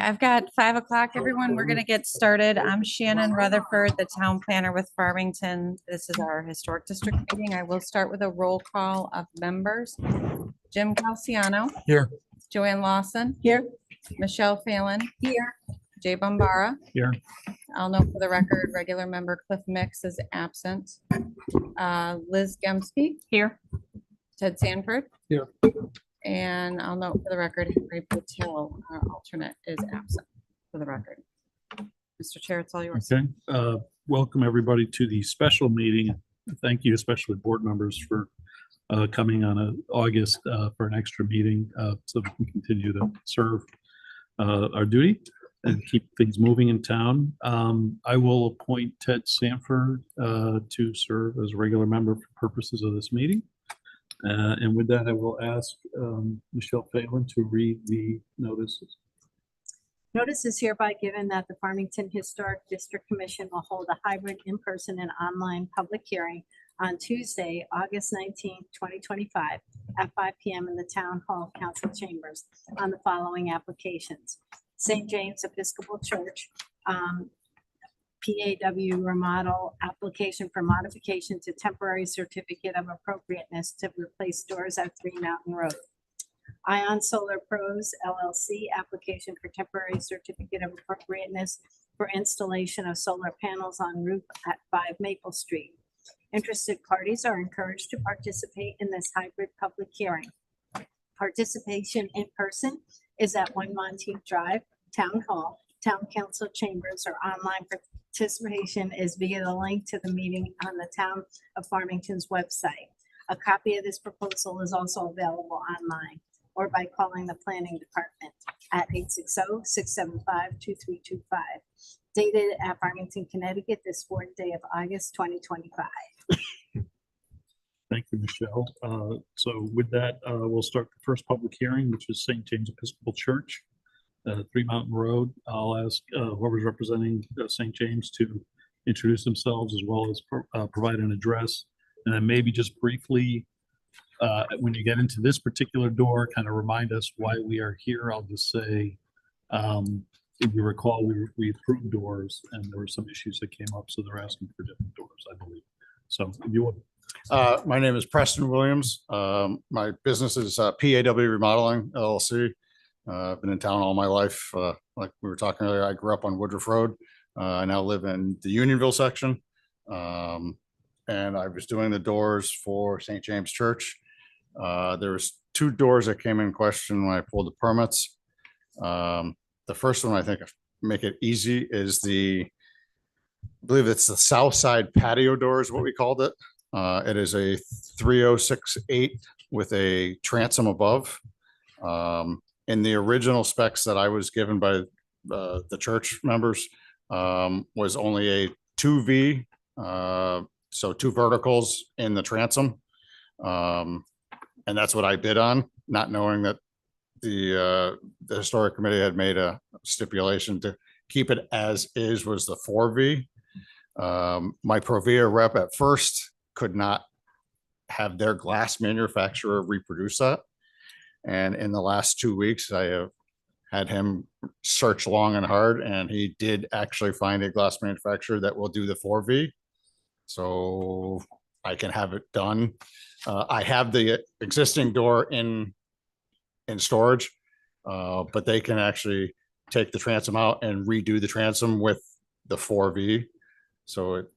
I've got 5 o'clock, everyone. We're gonna get started. I'm Shannon Rutherford, the town planner with Farmington. This is our historic district meeting. I will start with a roll call of members. Jim Calciano. Here. Joanne Lawson. Here. Michelle Phelan. Here. Jay Bombara. Here. I'll note for the record, regular member Cliff Mix is absent. Liz Gemsky. Here. Ted Sanford. Here. And I'll note for the record, Henry Patel, our alternate, is absent for the record. Mr. Chair, it's all yours. Okay. Welcome everybody to the special meeting. Thank you, especially board members, for coming on August for an extra meeting so we can continue to serve our duty and keep things moving in town. I will appoint Ted Sanford to serve as a regular member for purposes of this meeting. And with that, I will ask Michelle Phelan to read the notices. Notice is hereby given that the Farmington Historic District Commission will hold a hybrid in-person and online public hearing on Tuesday, August 19th, 2025 at 5 p.m. in the Town Hall Council Chambers on the following applications. St. James Episcopal Church, PAW remodel application for modification to temporary certificate of appropriateness to replace doors at 3 Mountain Road. Ion Solar Pros LLC application for temporary certificate of appropriateness for installation of solar panels on roof at 5 Maple Street. Interested parties are encouraged to participate in this hybrid public hearing. Participation in person is at 1 Monteith Drive, Town Hall, Town Council Chambers, or online participation is via the link to the meeting on the Town of Farmington's website. A copy of this proposal is also available online or by calling the planning department at 860-675-2325. Dated at Farmington, Connecticut, this 4th day of August, 2025. Thank you, Michelle. So with that, we'll start the first public hearing, which is St. James Episcopal Church, 3 Mountain Road. I'll ask whoever's representing St. James to introduce themselves as well as provide an address. And then maybe just briefly, when you get into this particular door, kind of remind us why we are here. I'll just say, if you recall, we approved doors and there were some issues that came up, so they're asking for different doors, I believe. So if you would. My name is Preston Williams. My business is PAW Remodeling LLC. I've been in town all my life. Like we were talking earlier, I grew up on Woodruff Road. I now live in the Unionville section. And I was doing the doors for St. James Church. There was 2 doors that came in question when I pulled the permits. The first one, I think, make it easy, is I believe it's the south side patio door is what we called it. It is a 3068 with a transom above. In the original specs that I was given by the church members, was only a 2V, so 2 verticals in the transom. And that's what I bid on, not knowing that the historic committee had made a stipulation to keep it as is, was the 4V. My Provia rep at first could not have their glass manufacturer reproduce that. And in the last 2 weeks, I have had him search long and hard, and he did actually find a glass manufacturer that will do the 4V. So I can have it done. I have the existing door in storage, but they can actually take the transom out and redo the transom with the 4V. So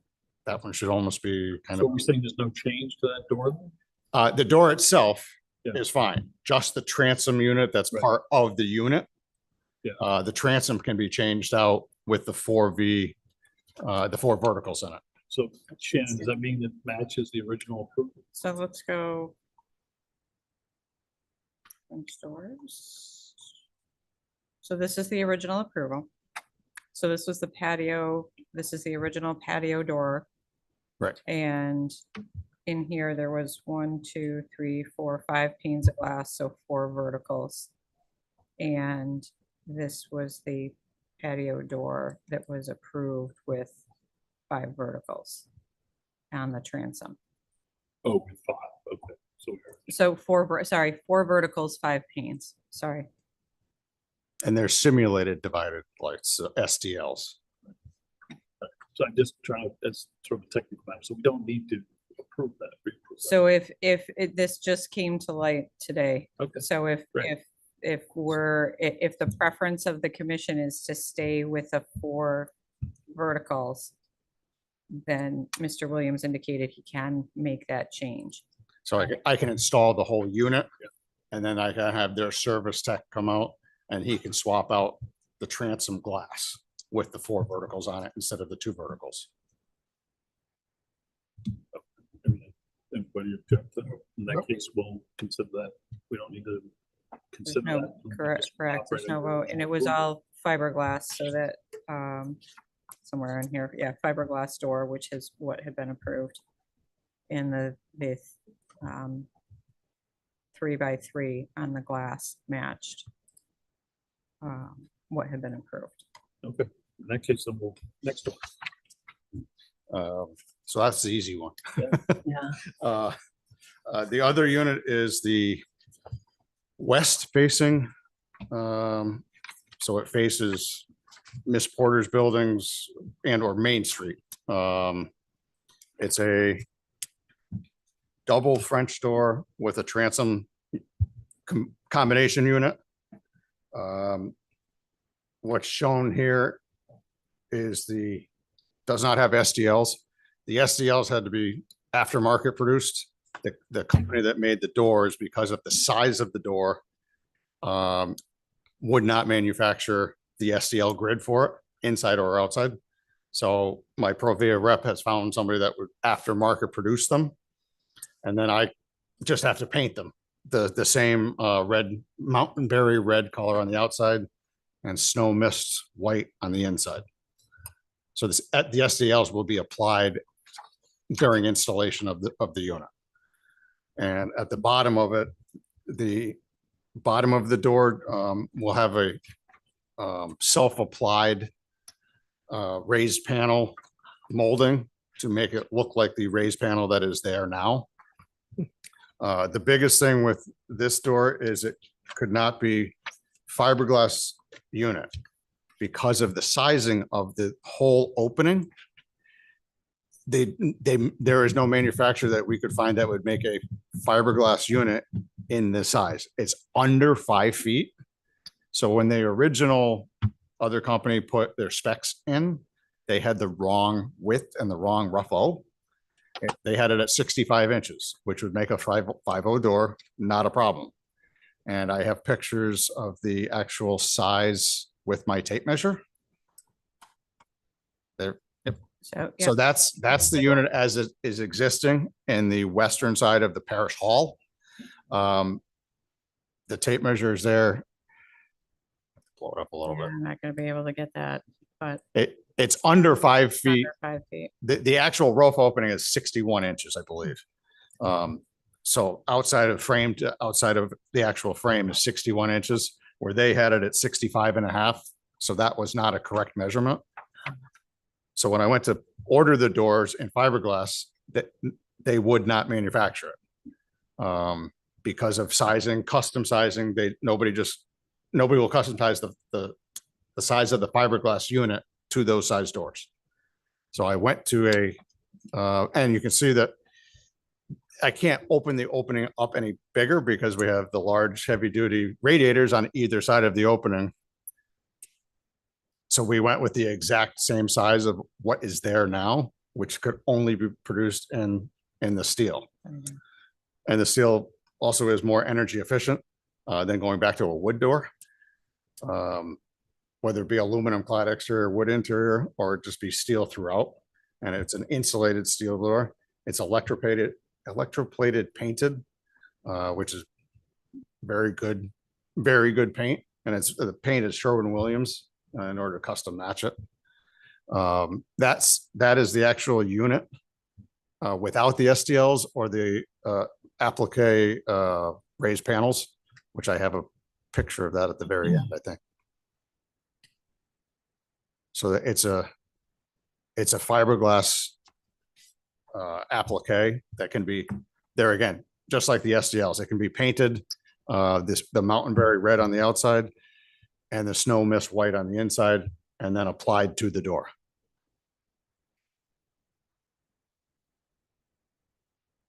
that one should almost be kind of. So we're saying there's no change to that door? The door itself Yeah. is fine. Just the transom unit that's Right. part of the unit. Yeah. The transom can be changed out with the 4V, the 4 verticals in it. So Shannon, does that mean it matches the original approval? So let's go. Doors. So this is the original approval. So this was the patio. This is the original patio door. Right. And in here, there was 1, 2, 3, 4, 5 panes of glass, so 4 verticals. And this was the patio door that was approved with 5 verticals on the transom. Oh, we thought, okay. So So 4 verticals, 5 panes, sorry. And they're simulated divided lights, SDLs. So I'm just trying to, as sort of a technical matter, so we don't need to approve that. reapprove that. So this just came to light today. Okay, So Right. if the preference of the commission is to stay with the 4 verticals, then Mr. Williams indicated he can make that change. So I can install the whole unit, and then I can have their service tech come out and he can swap out the transom glass with the 4 verticals on it instead of the 2 verticals. everybody object to that? In that case, we'll consider that. We don't need to There's consider no, that. We'll correct, just correct, there's operate no under vote, and it was approval. all fiberglass, so that, somewhere in here, yeah, fiberglass door, which is what had been approved. And the 3x3 on the glass matched what had been approved. Okay, in that case, then we'll, next door. So that's the easy one. Yeah. The other unit is the west facing. So it faces Miss Porter's buildings and or Main Street. It's a double French door with a transom combination unit. What's shown here is does not have SDLs. The SDLs had to be aftermarket produced. The company that made the doors, because of the size of the door, would not manufacture the SDL grid for it, inside or outside. So my Provia rep has found somebody that would aftermarket produce them. And then I just have to paint them the same red, mountain berry red color on the outside and snow mist white on the inside. So the SDLs will be applied during installation of the unit. And at the bottom of it, the bottom of the door will have a self-applied raised panel molding to make it look like the raised panel that is there now. The biggest thing with this door is it could not be fiberglass unit because of the sizing of the whole opening. There is no manufacturer that we could find that would make a fiberglass unit in this size. It's under 5 feet. So when the original other company put their specs in, they had the wrong width and the wrong rough O. They had it at 65 inches, which would make a 5.0 door not a problem. And I have pictures of the actual size with my tape measure. There. So, yeah, So that's the unit as it is existing in the western side of the parish hall. The tape measure is there. Blow it up a little bit. I'm not gonna be able to get that, but It's under 5 feet. under 5 feet. The actual roof opening is 61 inches, I believe. So outside of outside of the actual frame is 61 inches, where they had it at 65.5. So that was not a correct measurement. So when I went to order the doors in fiberglass, that they would not manufacture it. Because of sizing, custom sizing, nobody will customize the size of the fiberglass unit to those size doors. So I went to and you can see that I can't open the opening up any bigger because we have the large heavy duty radiators on either side of the opening. So we went with the exact same size of what is there now, which could only be produced in the steel. And the steel also is more energy efficient than going back to a wood door. Whether it be aluminum clad exterior, wood interior, or just be steel throughout. And it's an insulated steel door. It's electroplated painted, which is very good paint. And the paint is Sherwin-Williams in order to custom match it. That is the actual unit without the SDLs or the applique raised panels, which I have a picture of that at the very end, I think. So it's a fiberglass applique that can be there again, just like the SDLs. It can be painted the mountain berry red on the outside. and the snow mist white on the inside, and then applied to the door.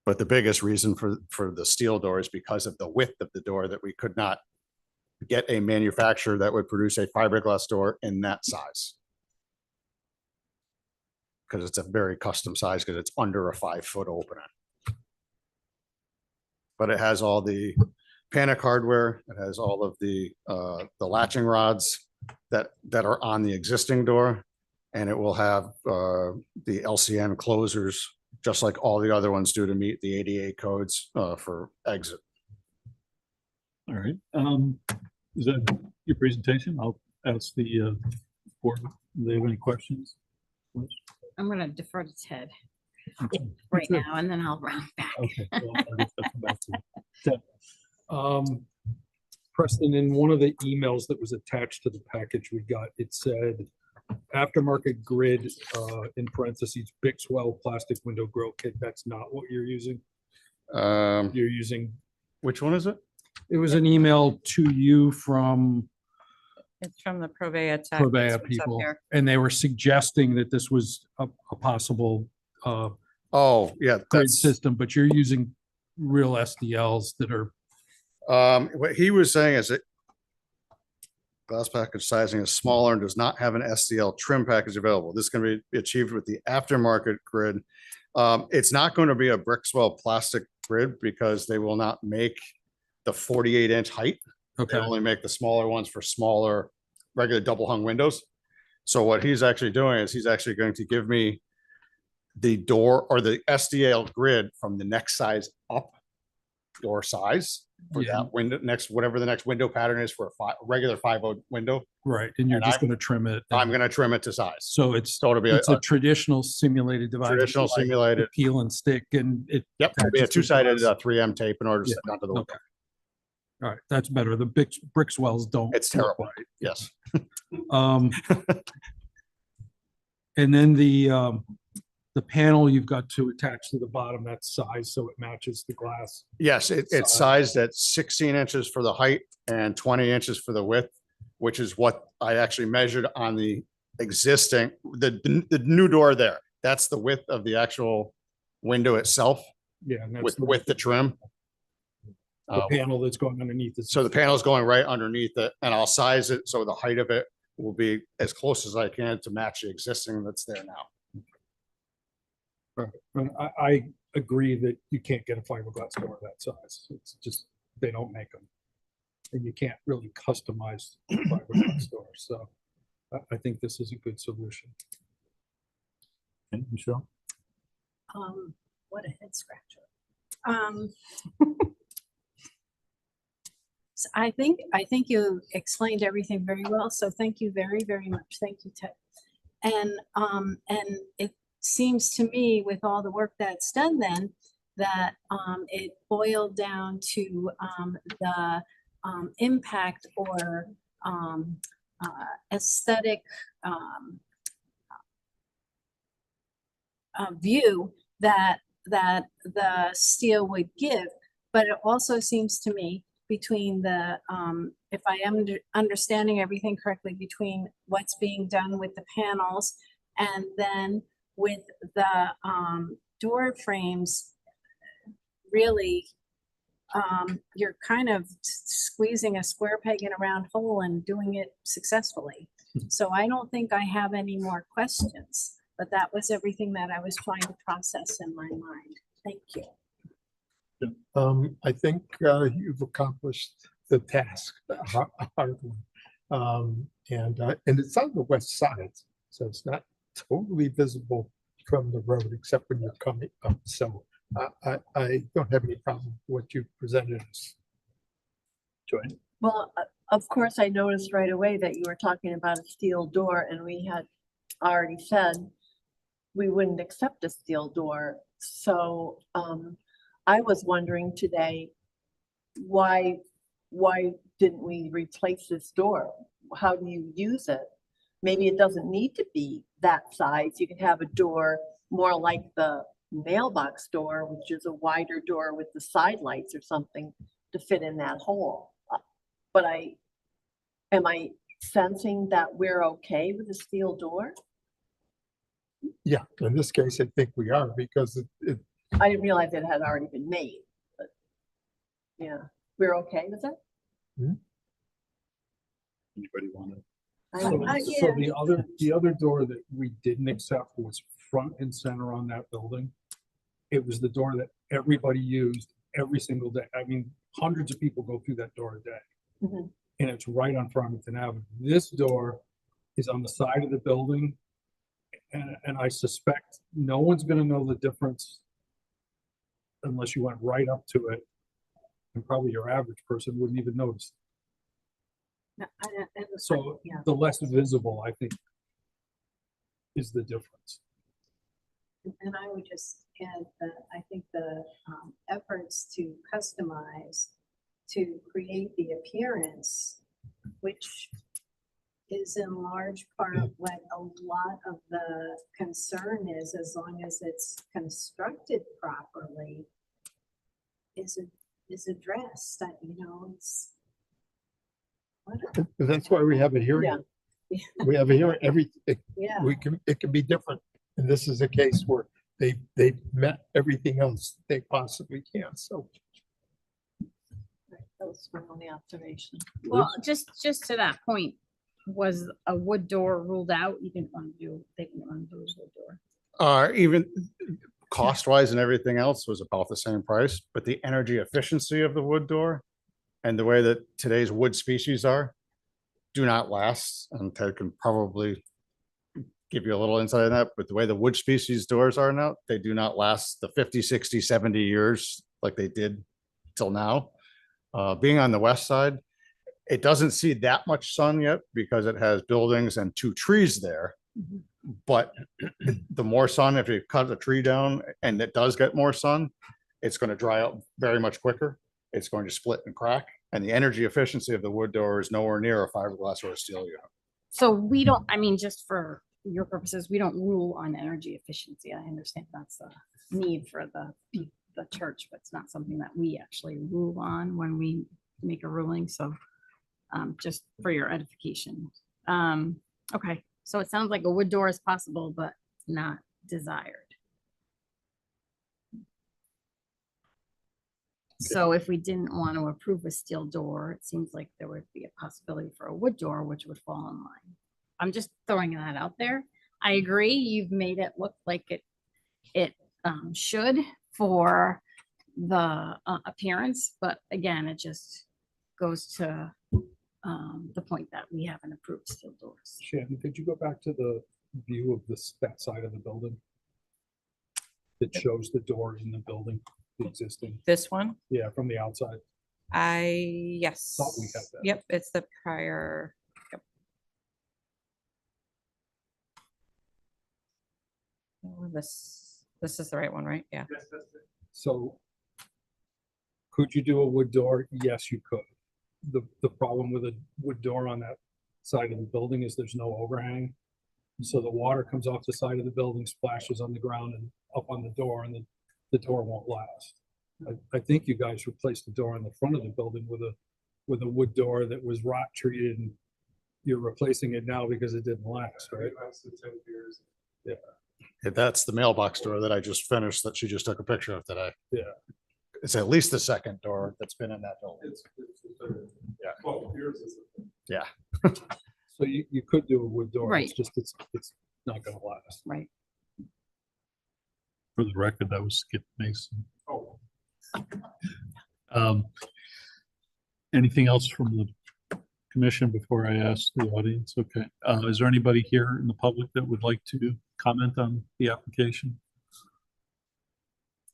But the biggest reason for the steel door is because of the width of the door, that we could not get a manufacturer that would produce a fiberglass door in that size. Because it's a very custom size, because it's under a 5-foot opening. But it has all the panic hardware. It has all of the latching rods that are on the existing door. And it will have the LCN closers, just like all the other ones do, to meet the ADA codes for exit. All right. Is that your presentation? I'll ask the board, do they have any questions? I'm gonna defer to Ted Okay. right now, and then I'll round back. Okay. Well, I guess I'll come back to that. Preston, in one of the emails that was attached to the package we got, it said aftermarket grid, in parentheses, Bixwell plastic window grill kit. That's not what you're using. You're using, Which one is it? it was an email to you from It's from the Provea Tech. Provea That's what's up people, here. and they were suggesting that this was a possible Oh, yeah. grid That's, system, but you're using real SDLs that are, what he was saying is that glass package sizing is smaller and does not have an SDL trim package available. This can be achieved with the aftermarket grid. It's not going to be a Brixwell plastic grid because they will not make the 48-inch height. They okay, only make the smaller ones for smaller, regular double hung windows. So what he's actually doing is he's actually going to give me the door or the SDL grid from the next size up, door size for Yeah. that window, whatever the next window pattern is for a regular 5/0 window. right, and you're And just I'm- gonna trim it. I'm and- going to trim it to size. So it's, So it'll be it's a traditional simulated device. traditional like simulated. Peel and stick, and it, Yep, it'll be a attaches to the two-sided glass. 3M tape in order to Yeah, stick onto the window. okay. All right, that's better. The Brixwells don't. It's look terrible. Yes. right. And then the panel you've got to attach to the bottom, that's size, so it matches the glass. Yes, it's Size. sized at 16 inches for the height and 20 inches for the width, which is what I actually measured on the existing, the new door there. That's the width of the actual window itself Yeah. And that's with the trim. the panel that's going underneath it. So the panel's going right underneath it, and I'll size it so the height of it will be as close as I can to match the existing that's there now. And I agree that you can't get a fiberglass door that size. It's just, they don't make them. And you can't really customize fiberglass doors. So I think this is a good solution. Okay, Michelle? What a head scratcher. So I think you explained everything very well. So thank you very, very much. Thank you, Ted. And it seems to me with all the work that's done then that it boiled down to the impact or aesthetic view that the steel would give. But it also seems to me between the, if I am understanding everything correctly, between what's being done with the panels and then with the door frames, really, you're kind of squeezing a square peg in a round hole and doing it successfully. So I don't think I have any more questions, but that was everything that I was trying to process in my mind. Thank you. I think you've accomplished the task, the hard one. And it's on the west side, so it's not totally visible from the road except when you're coming up. So I don't have any problem with what you presented us. Joanne? Well, of course, I noticed right away that you were talking about a steel door, and we had already said we wouldn't accept a steel door. So I was wondering today, why didn't we replace this door? How do you use it? Maybe it doesn't need to be that size. You can have a door more like the mailbox door, which is a wider door with the side lights or something to fit in that hole. But am I sensing that we're okay with the steel door? Yeah, in this case, I think we are because it, I didn't realize it had already been made, but yeah, we're okay with it? Anybody want to? So Yeah. the other door that we didn't accept was front and center on that building. It was the door that everybody used every single day. I mean, hundreds of people go through that door a day. Mhm. And it's right on Farmington Avenue. This door is on the side of the building. And I suspect no one's gonna know the difference unless you went right up to it. And probably your average person wouldn't even notice. So yeah. the less visible, I think, is the difference. And I would just add that I think the efforts to customize, to create the appearance, which is in large part what a lot of the concern is, as long as it's constructed properly, is addressed, that, you know, it's. that's why we have a hearing. Yeah. We have a hearing, Yeah. it can be different. And this is a case where they met everything else they possibly can, so. That was my only observation. Well, just to that point, was a wood door ruled out? You didn't want to do, they didn't want to do a wood door. Even cost wise and everything else was about the same price, but the energy efficiency of the wood door and the way that today's wood species are do not last. And Ted can probably give you a little insight on that, but the way the wood species doors are now, they do not last the 50, 60, 70 years like they did till now. Being on the west side, it doesn't see that much sun yet because it has buildings and 2 trees there. But the more sun, if you cut a tree down and it does get more sun, it's going to dry out very much quicker. It's going to split and crack. And the energy efficiency of the wood door is nowhere near a fiberglass or a steel unit. So we don't, I mean, just for your purposes, we don't rule on energy efficiency. I understand that's a need for the church, but it's not something that we actually rule on when we make a ruling. So just for your edification. Okay, so it sounds like a wood door is possible, but not desired. So if we didn't want to approve a steel door, it seems like there would be a possibility for a wood door, which would fall in line. I'm just throwing that out there. I agree, you've made it look like it should for the appearance, but again, it just goes to the point that we haven't approved steel doors. Shannon, could you go back to the view of that side of the building? That shows the door in the building, the existing, This one, yeah, from the outside. yes. Thought we had that. Yep, it's the prior. Yep. Oh, this is the right one, right? Yeah. So could you do a wood door? Yes, you could. The problem with a wood door on that side of the building is there's no overhang. So the water comes off the side of the building, splashes on the ground and up on the door, and the door won't last. I think you guys replaced the door on the front of the building with a wood door that was rot treated, and you're replacing it now because it didn't last, right? Yeah. That's the mailbox door that I just finished that she just took a picture of today. Yeah. It's at least the second door that's been in that building. Yeah. 12 years. Yeah. So you could do a wood door. Right. It's just, it's not gonna last. Right. For the record, that was Skip Mason. Oh, Anything else from the commission before I ask the audience? Okay. Is there anybody here in the public that would like to comment on the application?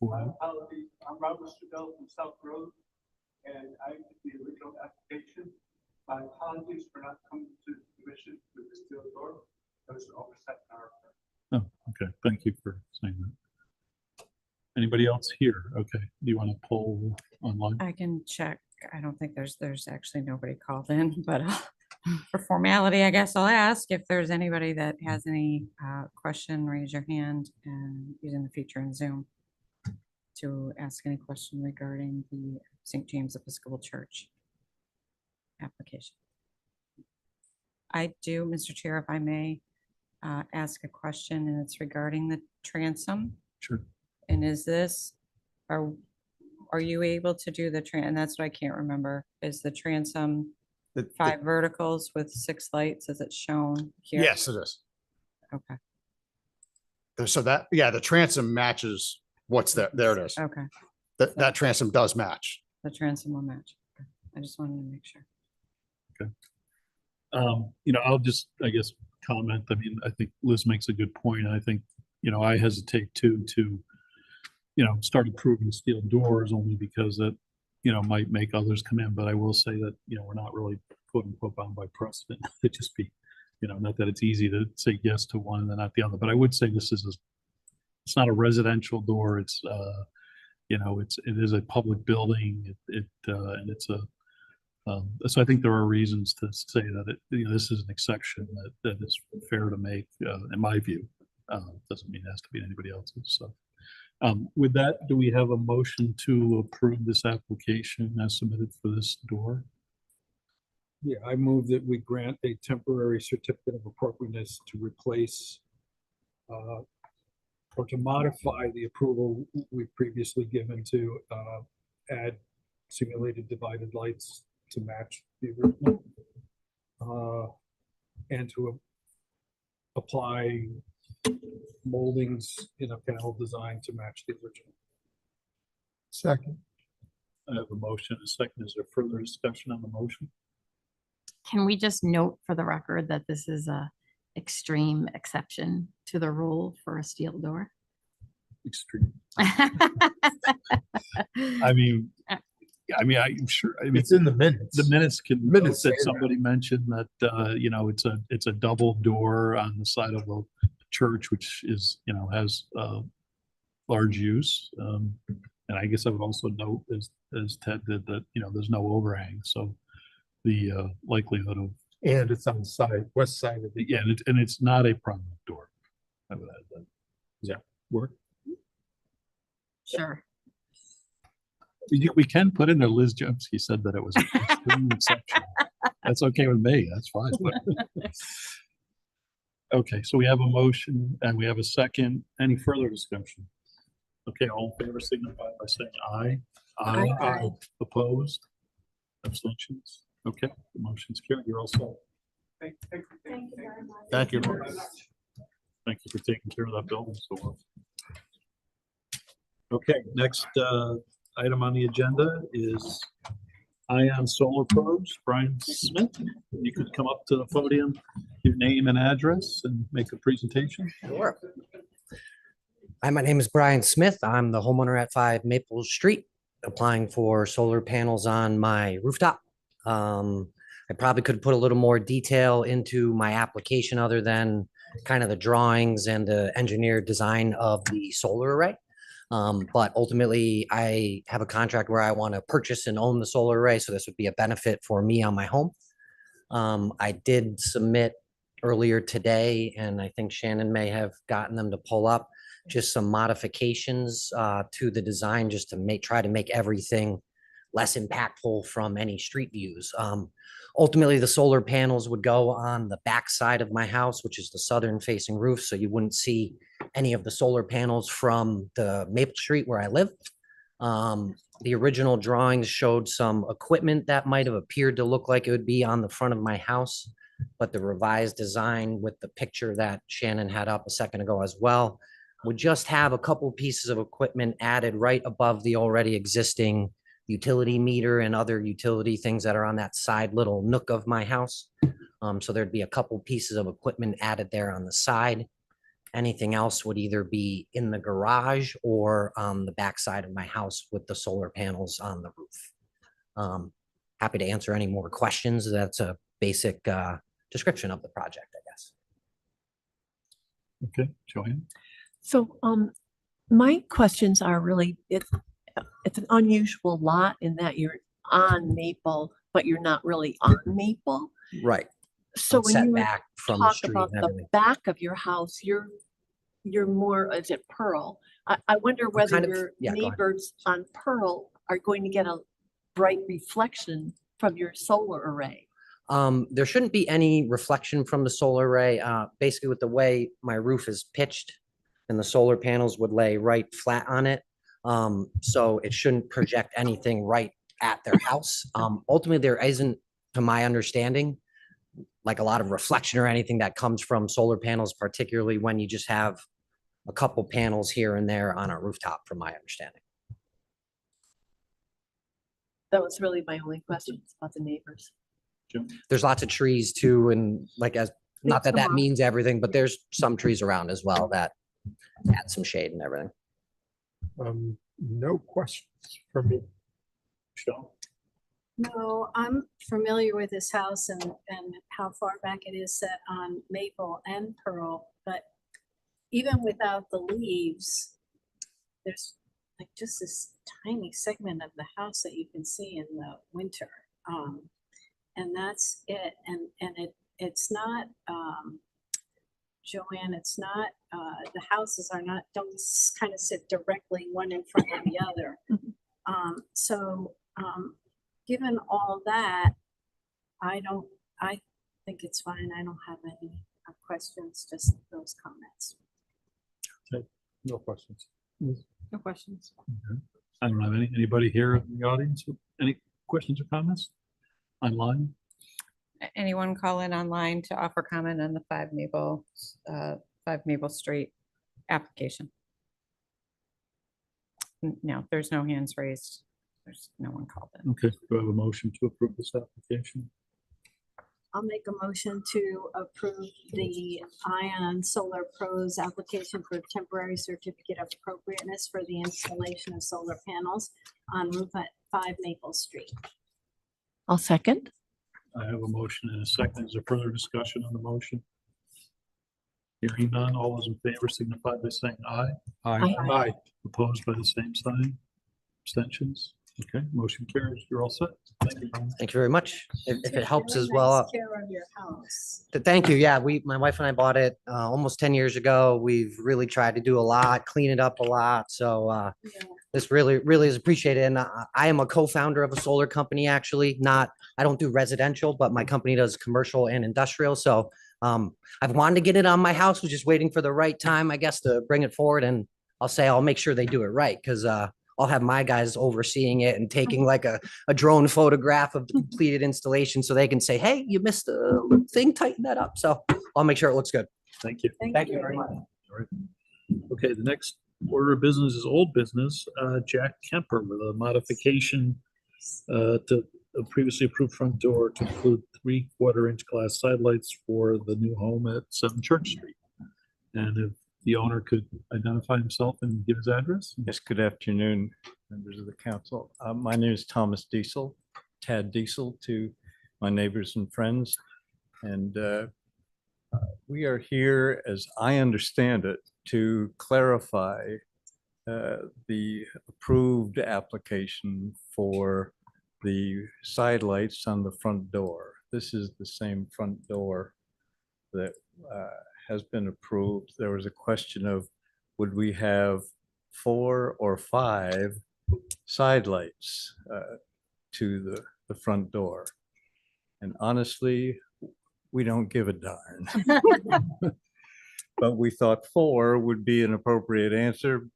my apologies. I'm Robert Strudel from South Road, and I did the original application. My apologies for not coming to the commission with the steel door. That was an oversight on our part. Oh, okay. Thank you for saying that. Anybody else here? Okay. Do you want to poll online? I can check. I don't think there's actually nobody called in, but for formality, I guess I'll ask if there's anybody that has any question, raise your hand and using the feature in Zoom to ask any question regarding the St. James Episcopal Church application. I do, Mr. Chair, if I may, ask a question, and it's regarding the transom. Sure. And is this, are you able to do and that's what I can't remember, is the transom The- the- 5 verticals with 6 lights as it's shown here? Yes, it is. Okay, So that, yeah, the transom matches what's there. There it is. okay. That transom does match. The transom will match. Okay. I just wanted to make sure. I'll just, I guess, comment. I mean, I think Liz makes a good point. And I think, I hesitate too, to, start approving steel doors only because it, might make others come in. But I will say that, we're not really quote unquote bound by precedent. It just be, not that it's easy to say yes to one and then not the other. But I would say it's not a residential door. It's, it is a public building. And it's a, so I think there are reasons to say that this is an exception that is fair to make, in my view. Doesn't mean it has to be anybody else's. So, with that, do we have a motion to approve this application as submitted for this door? Yeah, I move that we grant a temporary certificate of appropriateness to replace or to modify the approval we've previously given to add simulated divided lights to match the original, and to apply moldings in a panel design to match the original. Second. I have a motion, a second. Is there further discussion on the motion? Can we just note for the record that this is a extreme exception to the rule for a steel door? Extreme. I mean, I'm sure, It's in the minutes. the minutes can, Minutes that say that. somebody mentioned that, it's a double door on the side of a church, which is, has, large use. And I guess I would also note as Ted did that, there's no overhang. So the, likelihood of, And it's on the side, west side of the. yeah, and it's not a prominent door. I would add that. Does that work? Sure. We can put in there, Liz Jemski said that it was an extreme exception. That's okay with me. That's fine. Okay, so we have a motion and we have a second. Any further discussion? Okay, all in favor signify by saying aye. Aye. Opposed? Abstentions? Okay, the motion's carried. You're all set. Thank you. Thank you very much. Thank you. Thank you for taking care of that building so well. Okay, next item on the agenda is Ion Solar Probes. Brian Smith, you could come up to the podium, your name and address, and make a presentation. Sure. Hi, my name is Brian Smith. I'm the homeowner at 5 Maple Street, applying for solar panels on my rooftop. I probably could put a little more detail into my application other than kind of the drawings and the engineered design of the solar array. But ultimately, I have a contract where I want to purchase and own the solar array, so this would be a benefit for me on my home. I did submit earlier today, and I think Shannon may have gotten them to pull up just some modifications to the design just to try to make everything less impactful from any street views. Ultimately, the solar panels would go on the back side of my house, which is the southern facing roof, so you wouldn't see any of the solar panels from the Maple Street where I live. The original drawings showed some equipment that might have appeared to look like it would be on the front of my house, but the revised design with the picture that Shannon had up a second ago as well would just have a couple pieces of equipment added right above the already existing utility meter and other utility things that are on that side little nook of my house. So there'd be a couple pieces of equipment added there on the side. Anything else would either be in the garage or on the back side of my house with the solar panels on the roof. Happy to answer any more questions. That's a basic description of the project, I guess. Okay, Joanne? So, my questions are really, it's an unusual lot in that you're on Maple, but you're not really on Maple. Right. So when Set you back from the talk street about and the everything. back of your house, you're more, is it Pearl? I wonder whether kind of- your yeah, go ahead. neighbors on Pearl are going to get a bright reflection from your solar array. There shouldn't be any reflection from the solar array. Basically with the way my roof is pitched and the solar panels would lay right flat on it. So it shouldn't project anything right at their house. Ultimately, there isn't, to my understanding, like a lot of reflection or anything that comes from solar panels, particularly when you just have a couple panels here and there on a rooftop, from my understanding. That was really my only question about the neighbors. There's lots of trees too, and like as, not that that means everything, but there's some trees around as well that add some shade and everything. No questions for me. Michelle? No, I'm familiar with this house and how far back it is set on Maple and Pearl, but even without the leaves, there's like just this tiny segment of the house that you can see in the winter. And that's it. And it's not, Joanne, it's not, the houses are not, don't kind of sit directly one in front of the other. Given all that, I think it's fine. I don't have any questions, just those comments. No questions. No questions. I don't have anybody here in the audience with any questions or comments online? Anyone call in online to offer comment on the 5 Maple Street application? No, there's no hands raised. There's no one called in. Okay, do I have a motion to approve this application? I'll make a motion to approve the Ion Solar Pros application for temporary certificate of appropriateness for the installation of solar panels on roof at 5 Maple Street. I'll second. I have a motion and a second. Is there further discussion on the motion? Hearing none, all those in favor signify by saying aye. Aye. Opposed by the same sign? Abstentions? Okay, motion carries. You're all set. Thank you. Thank you very much. If Take it helps really as well. nice care of your house. Thank you. Yeah, my wife and I bought it almost 10 years ago. We've really tried to do a lot, clean it up a lot. So Yeah. this really is appreciated. And I am a co-founder of a solar company, actually. I don't do residential, but my company does commercial and industrial. So I've wanted to get it on my house. Was just waiting for the right time, I guess, to bring it forward. And I'll make sure they do it right, because I'll have my guys overseeing it and taking like a drone photograph of the completed installation so they can say, hey, you missed a little thing, tighten that up. So I'll make sure it looks good. Thank you. Thank you very much. All right. Okay, the next order of business is old business. Jack Kemper with a modification to a previously approved front door to include 3/4-inch glass side lights for the new home at 7 Church Street. And if the owner could identify himself and give his address? Yes, good afternoon, members of the council. My name is Thomas Diesel, Tad Diesel to my neighbors and friends. And we are here, as I understand it, to clarify the approved application for the side lights on the front door. This is the same front door that has been approved. There was a question of, would we have 4 or 5 side lights to the front door? And honestly, we don't give a darn. But we thought 4 would be an appropriate answer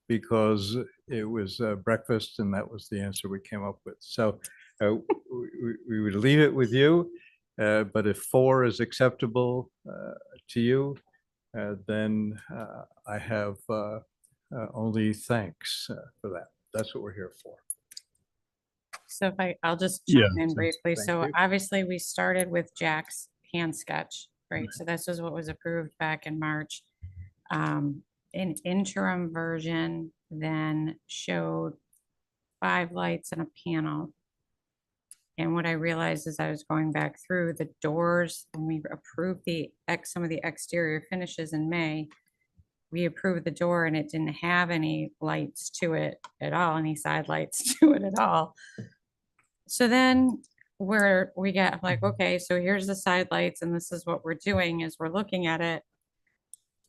because it was breakfast and that was the answer we came up with. So we would leave it with you. But if 4 is acceptable to you, then I have only thanks for that. That's what we're here for. So I'll just Yeah, chime in briefly. thank So you. obviously we started with Jack's hand sketch, right? So this is what was approved back in March. An interim version then showed 5 lights and a panel. And what I realized as I was going back through the doors, when we approved some of the exterior finishes in May, we approved the door and it didn't have any lights to it at all, any side lights to it at all. So then we get like, okay, so here's the side lights and this is what we're doing as we're looking at it.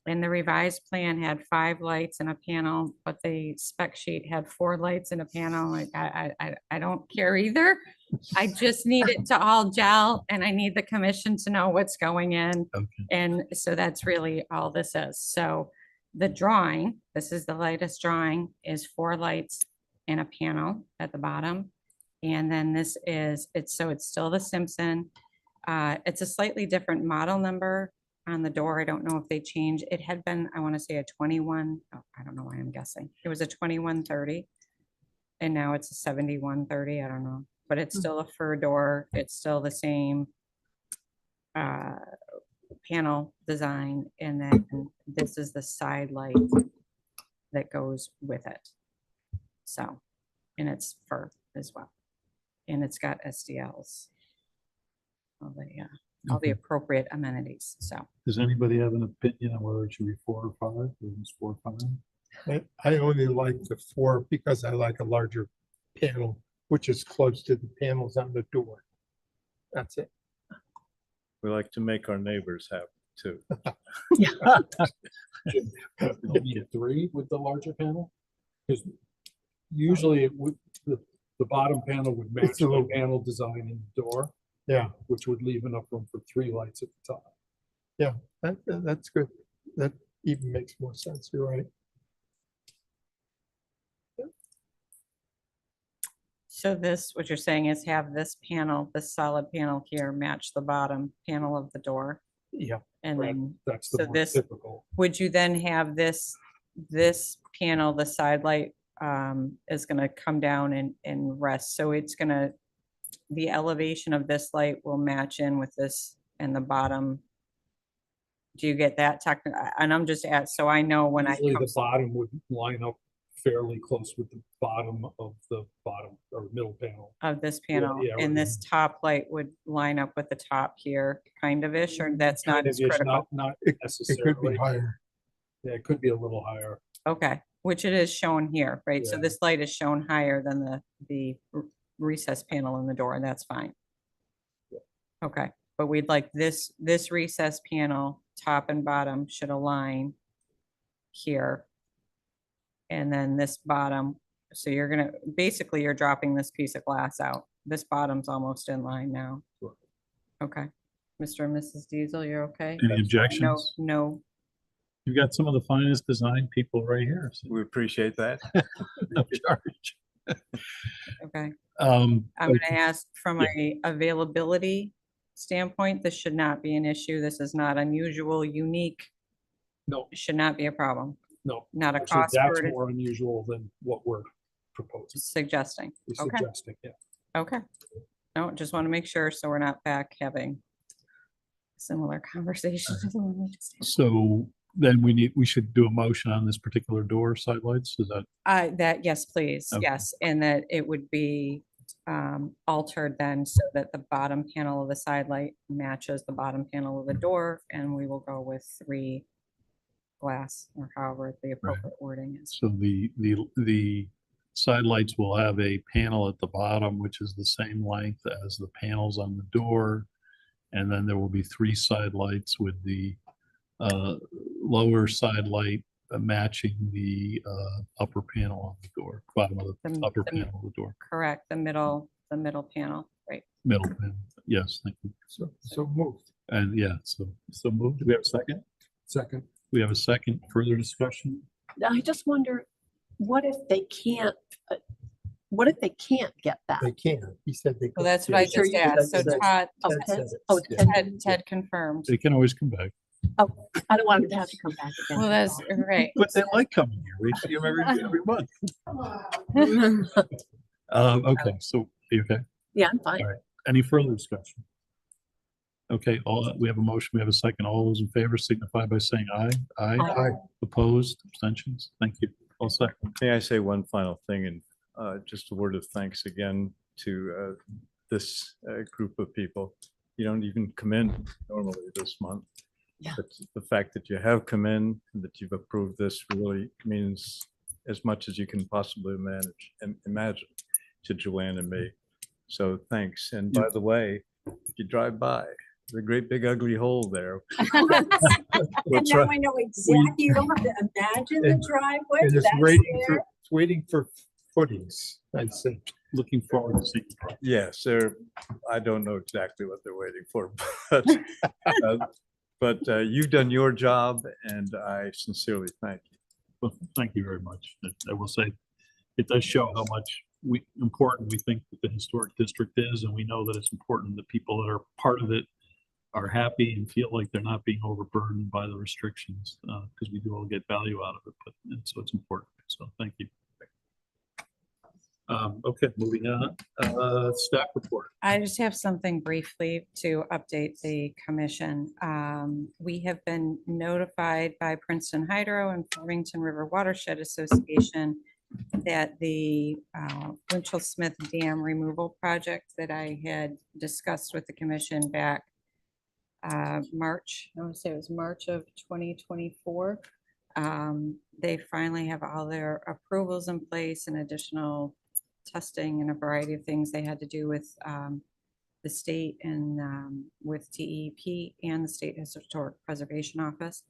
And the revised plan had 5 lights and a panel, but the spec sheet had 4 lights and a panel. Like, I don't care either. I just need it to all gel, and I need the commission to know what's going in. Okay. And so that's really all this is. So the drawing, this is the latest drawing, is 4 lights and a panel at the bottom. And then this is, it's still the Simpson. It's a slightly different model number on the door. I don't know if they changed. It had been, I want to say a 21. Oh, I don't know why I'm guessing. It was a 2130. And now it's a 7130. I don't know, but it's still a fur door. It's still the same panel design. And then this is the side light that goes with it. So, and it's fur as well. And it's got SDLs. All the appropriate amenities. So Does anybody have an opinion on whether it should be 4 or 5? Or it's 4 or 5? I only like the 4 because I like a larger panel, which is close to the panels on the door. That's it. We like to make our neighbors happy too. You need a 3 with the larger panel? Because usually it would, the bottom panel would match It's a the little- panel design in the door, Yeah, which would leave enough room for 3 lights at the top. that's good. That even makes more sense. You're right. So this, what you're saying is have this panel, this solid panel here match the bottom panel of the door. Yeah. And Right. then, That's the So more this- typical. would you then have this panel, the side light, is gonna come down and rest. So it's gonna, the elevation of this light will match in with this and the bottom. Do you get that and I'm just so I know when I Usually come. the bottom would line up fairly close with the bottom of the bottom or middle panel. Of this Yeah, panel, yeah, and right. this top light would line up with the top here, kind of ish, or that's not Kind as of ish, critical? Not It could be necessarily. higher. Yeah, it could be a little higher. Okay, which it is shown here, right? So Yeah. this light is shown higher than the recessed panel in the door, and that's fine. Okay, but we'd like this recessed panel, top and bottom should align here. And then this bottom, so you're gonna, basically you're dropping this piece of glass out. This bottom's almost in line now. Sure. Okay, Mr. and Mrs. Diesel, you're okay? Any No, objections? no, You've got some of the finest design people right here. So We appreciate that. no charge. okay. Um, I'm gonna ask from a availability standpoint, this should not be an issue. This is not unusual, unique. No, It should not be a problem, no. not a Actually, cost that's burden more unusual than what we're proposing, suggesting. we're Okay, suggesting, yeah. okay. No, just want to make sure so we're not back having similar conversations. to the one we just had. so then we should do a motion on this particular door side lights. Is that, Yes, please, Okay. yes, and that it would be altered then so that the bottom panel of the side light matches the bottom panel of the door, and we will go with 3 glass or however the appropriate wording is. so the side lights will have a panel at the bottom, which is the same length as the panels on the door. And then there will be 3 side lights with the lower side light matching the upper panel on the door, bottom of the The- upper the- panel of the door, Correct, the middle panel, right? middle panel. Yes, thank you. So moved. And yeah, so moved. Do we have a second? Second, We have a second. Further discussion? I just wonder, what if they can't get that? They can. He said they. Well, could. that's what I Sure just you did. asked. So Ted Todd, Oh, Ted Ted? said it. Oh, Yeah. Ted confirmed. They can always come back. Oh, I don't want them to have to come back again. Well, that's right. But they like coming here. We see them every month. Okay, so, are you okay? Yeah, I'm fine. Any further discussion? Okay, we have a motion, we have a second. All those in favor signify by saying aye. Aye. Aye. Opposed, abstentions? Thank you. All set. May I say one final thing and just a word of thanks again to this group of people. You don't even come in normally this month. Yeah. But the fact that you have come in and that you've approved this really means as much as you can possibly manage and imagine to Joanne and me. So thanks. And by the way, if you drive by, the great big ugly hole there. And What's now right? I know exactly, you don't have to imagine the And- driveway, And it's that's waiting for, there. it's waiting for footings, I'd say. Looking forward to seeing. it. Yes, they're, I don't know exactly what they're waiting for, but, you've done your job and I sincerely thank you. Well, thank you very much. I will say, it does show how much important we think that the historic district is, and we know that it's important that people that are part of it are happy and feel like they're not being overburdened by the restrictions, because we do all get value out of it, but, and so it's important. So thank you. Okay, moving on, staff report. I just have something briefly to update the commission. We have been notified by Princeton Hydro and Farmington River Watershed Association that the Winchell Smith Dam removal project that I had discussed with the commission back March, I want to say it was March of 2024. They finally have all their approvals in place and additional testing and a variety of things they had to do with the state and with DEP and the State Historic Preservation Office.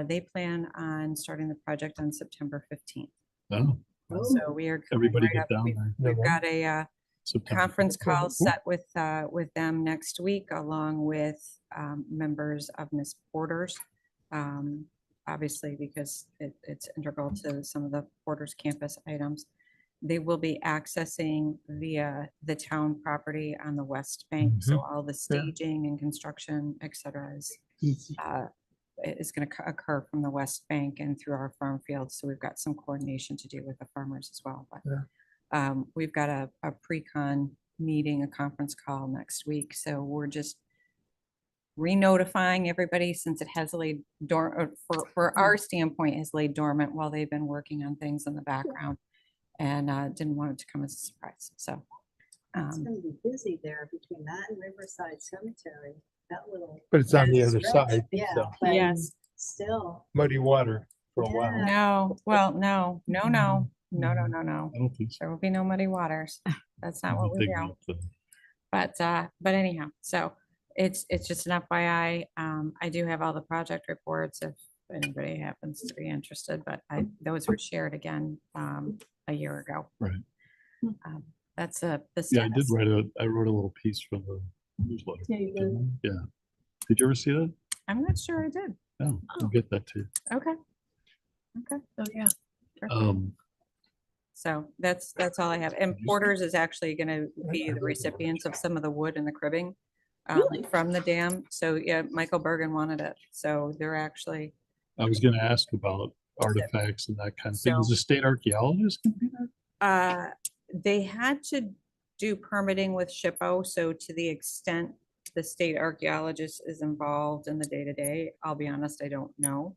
They plan on starting the project on September 15th. Oh, So we are. coming everybody right get up. down We've- there. We've got a September. conference call set with them next week, along with members of Miss Porter's. Obviously, because it's integral to some of the Porter's campus items. They will be accessing via the town property on the west bank. So all the staging and construction, et cetera, is going to occur from the west bank and through our farm fields. So we've got some coordination to do with the farmers as well. But we've got a pre-con meeting, a conference call next week. So we're just re-notifying everybody since it has laid dormant, for our standpoint, has laid dormant while they've been working on things in the background. And didn't want it to come as a surprise. So It's gonna be busy there between that and Riverside Cemetery, that little. But it's on the that other stretch, side, Yeah, so but yes. still, muddy water for a while. Yeah. No, well, no. I don't think so. There will be no muddy waters. That's not what we Big do. enough to- But anyhow, so it's just an FYI. I do have all the project reports if anybody happens to be interested, but those were shared again a year ago. Right. That's the Yeah, I did status. I wrote a little piece for the newsletter. Yeah, you did. didn't I? Yeah. Did you ever see that? I'm not sure I did. No, I'll get that too. Okay. Okay. Oh, yeah. So that's all I have. And Porter's is actually gonna be the recipients of some of the wood and the cribbing Really? from the dam. So yeah, Michael Bergen wanted it. So they're actually, I was gonna ask about artifacts and that kind of thing. Is So- the state archaeologist gonna be there? they had to do permitting with SHPO. So to the extent the state archaeologist is involved in the day-to-day, I'll be honest, I don't know.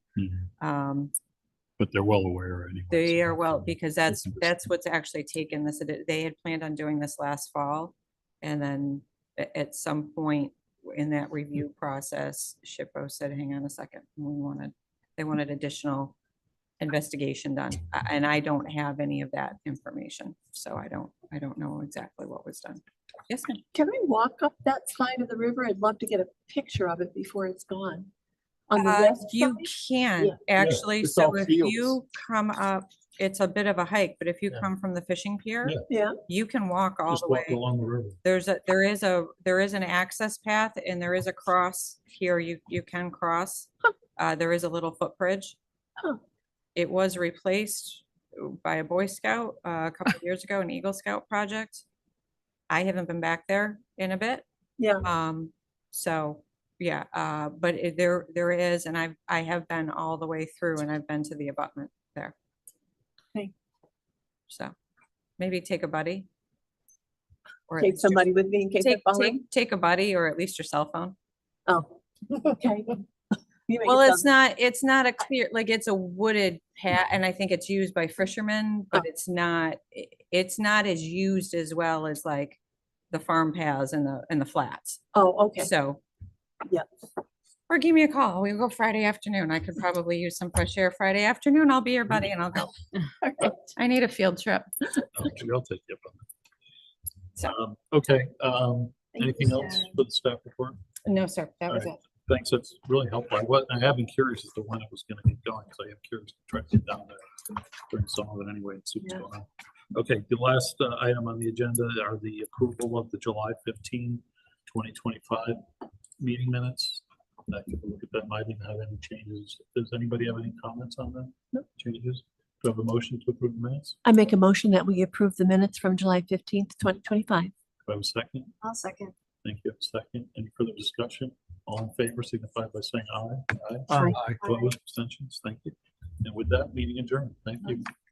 But they're well aware anyway. They so are well, hopefully because they that's can just- that's what's actually taken this. They had planned on doing this last fall. And then at some point in that review process, SHPO said, hang on a second, they wanted additional investigation done. And I don't have any of that information. So I don't know exactly what was done. Yes, ma'am. Can I walk up that side of the river? I'd love to get a picture of it before it's gone. On the west You side? can Yeah. actually, it's so all if fields. you come up, it's a bit of a hike, but if you Yeah. come from the fishing pier, Yeah. Yeah, you can walk all Just the walk way. along the river. There is an access path and there is a cross here. You can cross. There is a little footbridge. Huh. It was replaced by a Boy Scout a couple of years ago, an Eagle Scout project. I haven't been back there in a bit. yeah. So, yeah, but there is, and I have been all the way through and I've been to the abutment there. Okay. So maybe take a buddy. Or at Take least your- somebody with me in case I fall in. take a buddy or at least your cell phone. Oh, okay. You make Well, it it's not a clear, like it's a wooded path and I think it's used by fishermen, but it's not as used as well as like the farm paths and the flats. Oh, okay. So. Yeah. Or give me a call. We go Friday afternoon. I could probably use some fresh air Friday afternoon. I'll be your buddy and I'll go. I need a field trip. Okay, I'll take you up on So. that. Okay, Thank you, anything else Sharon. for the staff report? No, sir, that was All it. Thanks, that's really helpful. I have been curious as to when it was gonna get going, because I am curious to try to get down there during some of it anyway and see what's Yeah. going on. Okay, the last item on the agenda are the approval of the July 15, 2025 meeting minutes. I took a look at that, I didn't have any changes. Does anybody have any comments on that? No. Changes? Do I have a motion to approve the minutes? I make a motion that we approve the minutes from July 15th, 2025. Do I have a second? I'll second. Thank you. Second, any further discussion? All in favor signify by saying aye. Aye. Aye. Aye. Opposed, abstentions? Thank you. And with that, meeting adjourned. Thank you.